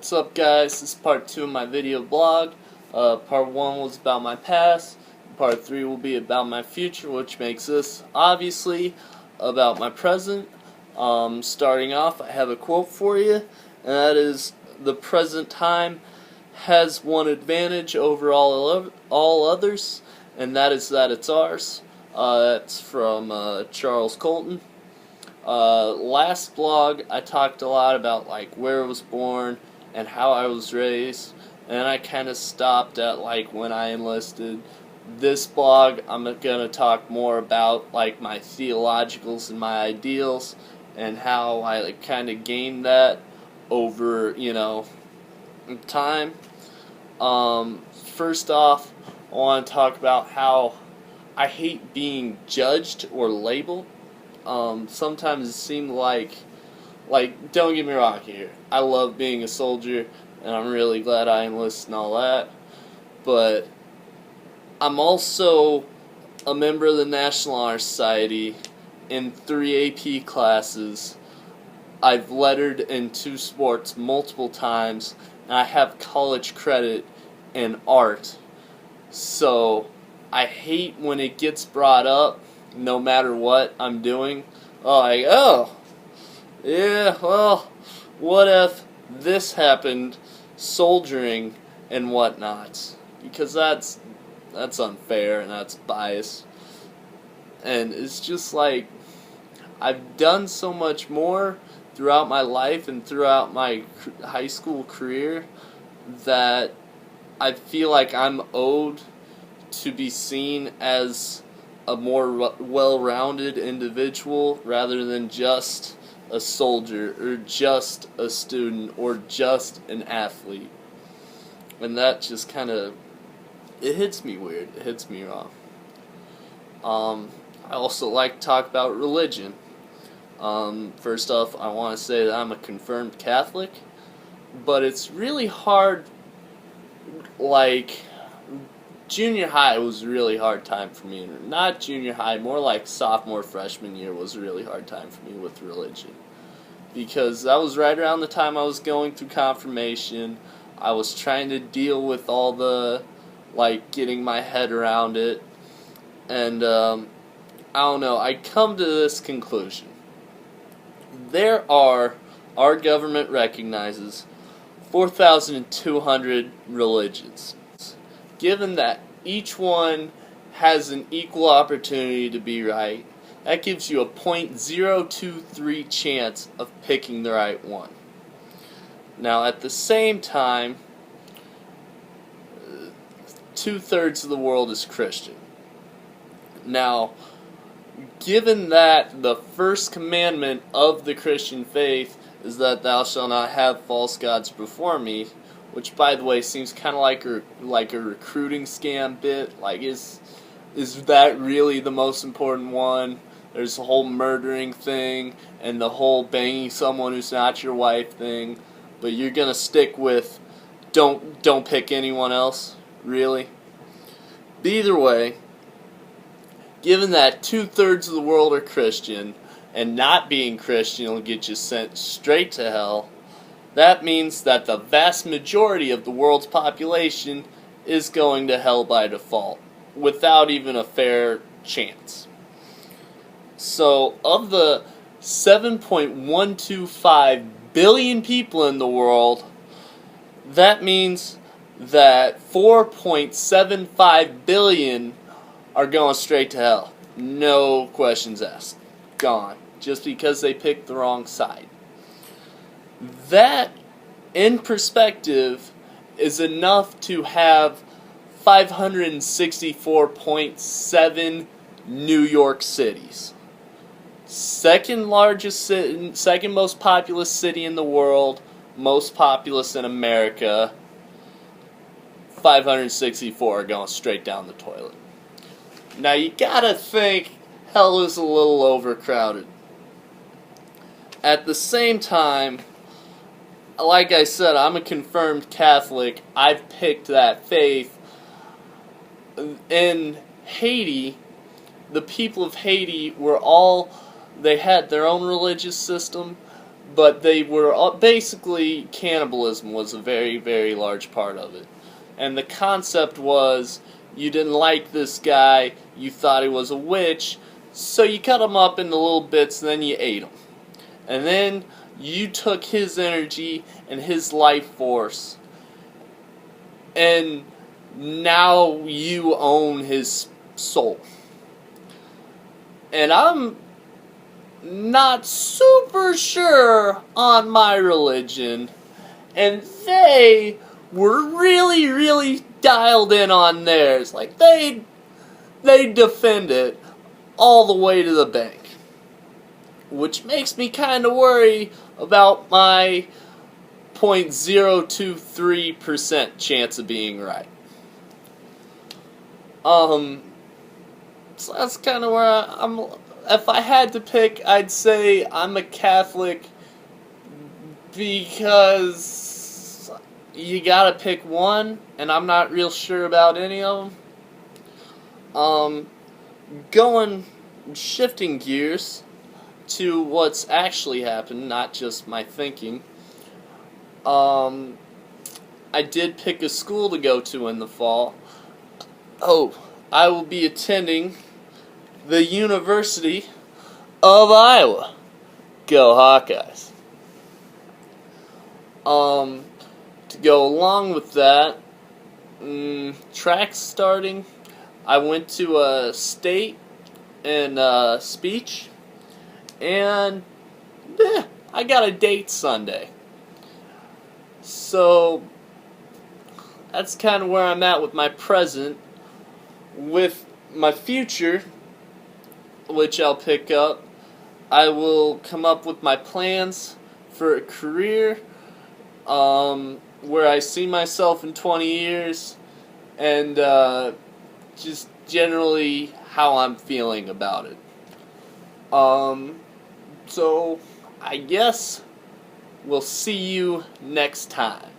What's up, guys? This is part 2 of my video blog. Part 1 was about my past. Part 3 will be about my future, which makes this, obviously, about my present. Starting off, I have a quote for you, and that is, "The present time has one advantage over all others, and that is that it's ours." That's from Charles Colton. Last blog, I talked a lot about where I was born and how I was raised, and I kind of stopped at when I enlisted. This blog, I'm gonna talk more about my theologicals and my ideals and how I kind of gained that over time. First off, I want to talk about how I hate being judged or labeled. Sometimes it seemed like, don't get me wrong here, I love being a soldier, and I'm really glad I enlisted and all that, but I'm also a member of the National Honor Society in 3 AP classes. I've lettered in 2 sports multiple times, and I have college credit in art. So I hate when it gets brought up, no matter what I'm doing. Yeah, well, what if this happened, soldiering and whatnot? Because that's unfair and that's biased. And it's just I've done so much more throughout my life and throughout my high school career that I feel like I'm owed to be seen as a more well-rounded individual rather than just a soldier or just a student or just an athlete. And that just kind of, it hits me weird. It hits me wrong. I also like to talk about religion. First off, I want to say that I'm a confirmed Catholic, but it's really hard, junior high was a really hard time for me. Not junior high, more like sophomore, freshman year was a really hard time for me with religion. Because that was right around the time I was going through confirmation. I was trying to deal with all the, getting my head around it. And, I don't know, I come to this conclusion. Our government recognizes 4,200 religions. Given that each one has an equal opportunity to be right, that gives you a .023 chance of picking the right one. Now, at the same time, 2/3 of the world is Christian. Now, given that the first commandment of the Christian faith is that thou shalt not have false gods before me, which, by the way, seems kind of like a recruiting scam bit. Is that really the most important one? There's the whole murdering thing and the whole banging someone who's not your wife thing, but you're gonna stick with don't pick anyone else, really? But either way, given that 2/3 of the world are Christian, and not being Christian will get you sent straight to hell, that means that the vast majority of the world's population is going to hell by default, without even a fair chance. So, of the 7.125 billion people in the world, that means that 4.75 billion are going straight to hell. No questions asked. Gone. Just because they picked the wrong side. That, in perspective, is enough to have 564.7 New York cities. Second most populous city in the world, most populous in America. 564 are going straight down the toilet. Now you gotta think hell is a little overcrowded. At the same time, like I said, I'm a confirmed Catholic. I've picked that faith. In Haiti, the people of Haiti they had their own religious system, but they were basically, cannibalism was a very, very large part of it. And the concept was, you didn't like this guy, you thought he was a witch, so you cut him up into little bits and then you ate him. And then you took his energy and his life force, and now you own his soul. And I'm not super sure on my religion, and they were really, really dialed in on theirs. Like, they defend it all the way to the bank. Which makes me kind of worry about my 0.023% chance of being right. So that's kind of where I'm. If I had to pick, I'd say I'm a Catholic, because you gotta pick one, and I'm not real sure about any of them. Shifting gears to what's actually happened, not just my thinking. I did pick a school to go to in the fall. I will be attending the University of Iowa. Go Hawkeyes. To go along with that, track starting, I went to a state in speech, and I got a date Sunday. So that's kind of where I'm at with my present. With my future, which I'll pick up, I will come up with my plans for a career, where I see myself in 20 years, and just generally how I'm feeling about it. So I guess we'll see you next time.